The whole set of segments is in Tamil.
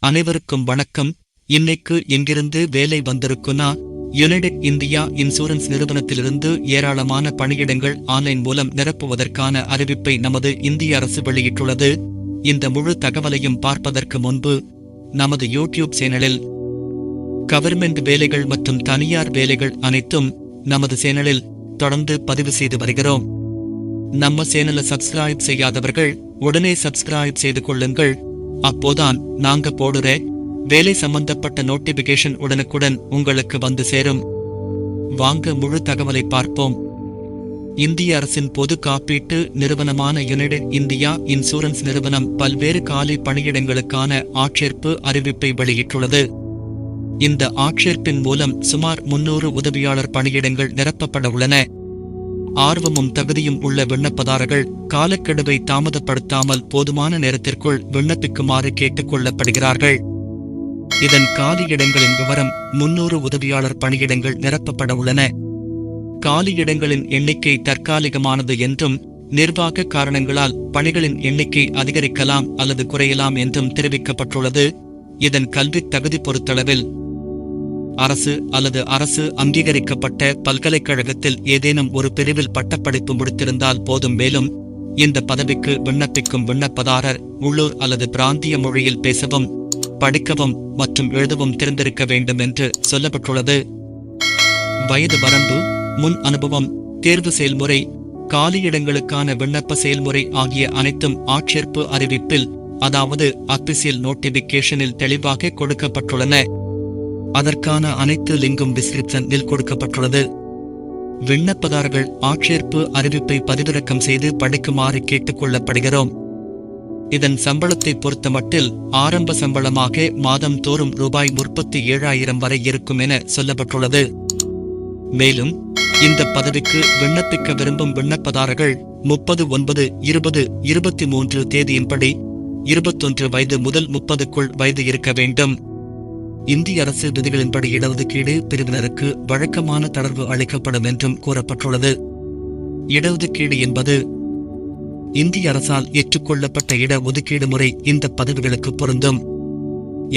அனைவருக்கும் வணக்கம். இன்னைக்கு எங்கிருந்து வேலை வந்திருக்குன்னா, யுனைடெட் இந்தியா இன்சூரன்ஸ் நிறுவனத்திலிருந்து ஏராளமான பணியிடங்கள் ஆன்லைன் மூலம் நிரப்புவதற்கான அறிவிப்பை நமது இந்திய அரசு வெளியிட்டுள்ளது. இந்த முழு தகவலையும் பார்ப்பதற்கு முன்பு நமது யூடியூப் சேனலில் கவர்மெண்ட் வேலைகள் மற்றும் தனியார் வேலைகள் அனைத்தும் நமது சேனலில் தொடர்ந்து பதிவு செய்து வருகிறோம். நம்ம சேனலை சப்ஸ்கிரைப் செய்யாதவர்கள் உடனே சப்ஸ்கிரைப் செய்து கொள்ளுங்கள். அப்போதான் நாங்க போடுற வேலை சம்பந்தப்பட்ட நோட்டிபிகேஷன் உடனுக்குடன் உங்களுக்கு வந்து சேரும். வாங்க முழு தகவலை பார்ப்போம். இந்திய அரசின் பொது காப்பீட்டு நிறுவனமான யுனைடெட் இந்தியா இன்சூரன்ஸ் நிறுவனம் பல்வேறு காலி பணியிடங்களுக்கான ஆட்சேர்ப்பு அறிவிப்பை வெளியிட்டுள்ளது. இந்த ஆட்சேர்ப்பின் மூலம் சுமார் 300 உதவியாளர் பணியிடங்கள் நிரப்பப்பட உள்ளன. ஆர்வமும் தகுதியும் உள்ள விண்ணப்பதாரர்கள் காலக்கெடுவை தாமதப்படுத்தாமல் போதுமான நேரத்திற்குள் விண்ணப்பிக்குமாறு கேட்டுக் கொள்ளப்படுகிறார்கள். இதன் காலியிடங்களின் விவரம்: 300 உதவியாளர் பணியிடங்கள் நிரப்பப்பட உள்ளன. காலியிடங்களின் எண்ணிக்கை தற்காலிகமானது என்றும், நிர்வாக காரணங்களால் பணிகளின் எண்ணிக்கை அதிகரிக்கலாம் அல்லது குறையலாம் என்றும் தெரிவிக்கப்பட்டுள்ளது. இதன் கல்வித் தகுதி பொறுத்தளவில் அரசு அல்லது அரசு அங்கீகரிக்கப்பட்ட பல்கலைக்கழகத்தில் ஏதேனும் ஒரு பிரிவில் பட்டப்படிப்பு முடித்திருந்தால் போதும். மேலும் இந்த பதவிக்கு விண்ணப்பிக்கும் விண்ணப்பதாரர் உள்ளூர் அல்லது பிராந்திய மொழியில் பேசவும், படிக்கவும் மற்றும் எழுதவும் தெரிந்திருக்க வேண்டும் என்று சொல்லப்பட்டுள்ளது. வயது வரம்பு, முன் அனுபவம், தேர்வு செயல்முறை, காலியிடங்களுக்கான விண்ணப்ப செயல்முறை ஆகிய அனைத்தும் ஆட்சேர்ப்பு அறிவிப்பில், அதாவது அபிஷியல் நோட்டிபிகேஷனில் தெளிவாக கொடுக்கப்பட்டுள்ளன. அதற்கான அனைத்து லிங்கும் டிஸ்கிரிப்ஷனில் கொடுக்கப்பட்டுள்ளது. விண்ணப்பதாரர்கள் ஆட்சேர்ப்பு அறிவிப்பை பதிவிறக்கம் செய்து படிக்குமாறு கேட்டுக் கொள்ளப்படுகிறோம். இதன் சம்பளத்தை பொறுத்தமட்டில் ஆரம்ப சம்பளமாக மாதம் தோறும் ரூபாய் 37,000 வரை இருக்கும் என சொல்லப்பட்டுள்ளது. மேலும் இந்த பதவிக்கு விண்ணப்பிக்க விரும்பும் விண்ணப்பதாரர்கள் 30/9/2023 தேதியின்படி 21 வயது முதல் 30க்குள் வயது இருக்க வேண்டும். இந்திய அரசு விதிகளின்படி இடஒதுக்கீடு பிரிவினருக்கு வழக்கமான தளர்வு அளிக்கப்படும் என்றும் கூறப்பட்டுள்ளது. இடஒதுக்கீடு என்பது இந்திய அரசால் ஏற்றுக்கொள்ளப்பட்ட இடஒதுக்கீடு முறை இந்த பதவிகளுக்கு பொருந்தும்.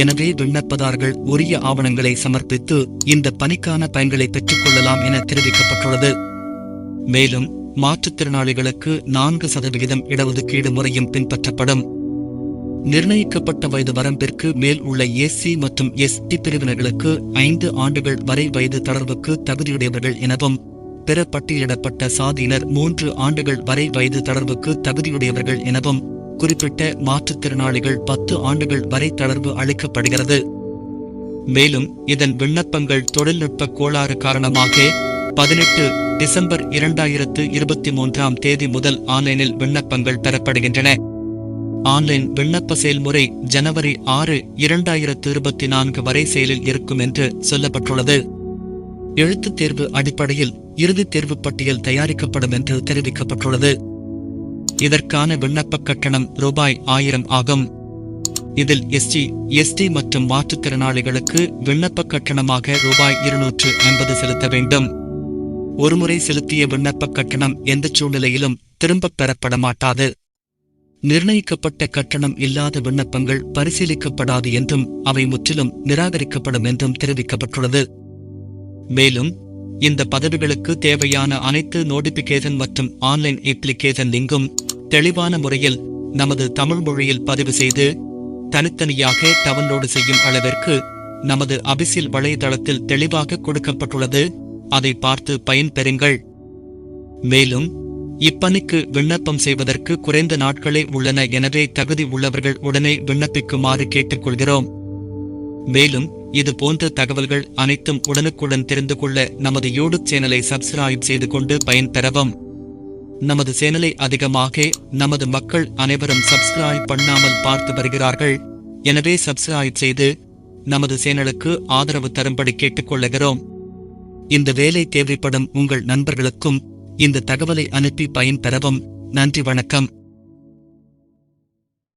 எனவே விண்ணப்பதாரர்கள் உரிய ஆவணங்களை சமர்ப்பித்து இந்த பணிக்கான பயன்களை பெற்றுக் கொள்ளலாம் என தெரிவிக்கப்பட்டுள்ளது. மேலும் மாற்றுத்திறனாளிகளுக்கு 4% இடஒதுக்கீடு முறையும் பின்பற்றப்படும். நிர்ணயிக்கப்பட்ட வயது வரம்பிற்கு மேல் உள்ள எஸ்சி மற்றும் எஸ்டி பிரிவினர்களுக்கு 5 ஆண்டுகள் வரை வயது தளர்வுக்கு தகுதியுடையவர்கள் எனவும், பிற பட்டியலிடப்பட்ட சாதியினர் 3 ஆண்டுகள் வரை வயது தளர்வுக்கு தகுதியுடையவர்கள் எனவும், குறிப்பிட்ட மாற்றுத்திறனாளிகள் 10 ஆண்டுகள் வரை தளர்வு அளிக்கப்படுகிறது. மேலும் இதன் விண்ணப்பங்கள் தொழில்நுட்ப கோளாறு காரணமாக 18 டிசம்பர் 2023 தேதி முதல் ஆன்லைனில் விண்ணப்பங்கள் பெறப்படுகின்றன. ஆன்லைன் விண்ணப்ப செயல்முறை ஜனவரி 6, 2024 வரை செயலில் இருக்கும் என்று சொல்லப்பட்டுள்ளது. எழுத்துத் தேர்வு அடிப்படையில் இறுதித் தேர்வு பட்டியல் தயாரிக்கப்படும் என்று தெரிவிக்கப்பட்டுள்ளது. இதற்கான விண்ணப்ப கட்டணம் ரூபாய் 1000 ஆகும். இதில் எஸ்சி, எஸ்டி மற்றும் மாற்றுத்திறனாளிகளுக்கு விண்ணப்ப கட்டணமாக ரூபாய் 250 செலுத்த வேண்டும். ஒருமுறை செலுத்திய விண்ணப்ப கட்டணம் எந்த சூழ்நிலையிலும் திரும்பப் பெறப்பட மாட்டாது. நிர்ணயிக்கப்பட்ட கட்டணம் இல்லாத விண்ணப்பங்கள் பரிசீலிக்கப்படாது என்றும் அவை முற்றிலும் நிராகரிக்கப்படும் என்றும் தெரிவிக்கப்பட்டுள்ளது. மேலும் இந்த பதவிகளுக்கு தேவையான அனைத்து நோட்டிபிகேஷன் மற்றும் ஆன்லைன் அப்ளிகேஷன் லிங்கும் தெளிவான முறையில் நமது தமிழ் மொழியில் பதிவு செய்து தனித்தனியாக டவுன்லோடு செய்யும் அளவிற்கு நமது அபிஷியல் வலைதளத்தில் தெளிவாக கொடுக்கப்பட்டுள்ளது. அதை பார்த்து பயன்பெறுங்கள். மேலும் இப்பணிக்கு விண்ணப்பம் செய்வதற்கு குறைந்த நாட்களே உள்ளன. எனவே தகுதி உள்ளவர்கள் உடனே விண்ணப்பிக்குமாறு கேட்டுக்கொள்கிறோம். மேலும் இது போன்ற தகவல்கள் அனைத்தும் உடனுக்குடன் தெரிந்து கொள்ள நமது யூடியூப் சேனலை சப்ஸ்கிரைப் செய்து கொண்டு பயன்பெறவும். நமது சேனலை அதிகமாக நமது மக்கள் அனைவரும் சப்ஸ்கிரைப் பண்ணாமல் பார்த்து வருகிறார்கள். எனவே சப்ஸ்கிரைப் செய்து நமது சேனலுக்கு ஆதரவு தரும்படி கேட்டுக்கொள்கிறோம். இந்த வேலை தேவைப்படும் உங்கள் நண்பர்களுக்கும் இந்த தகவலை அனுப்பி பயன்பெறவும். நன்றி, வணக்கம்.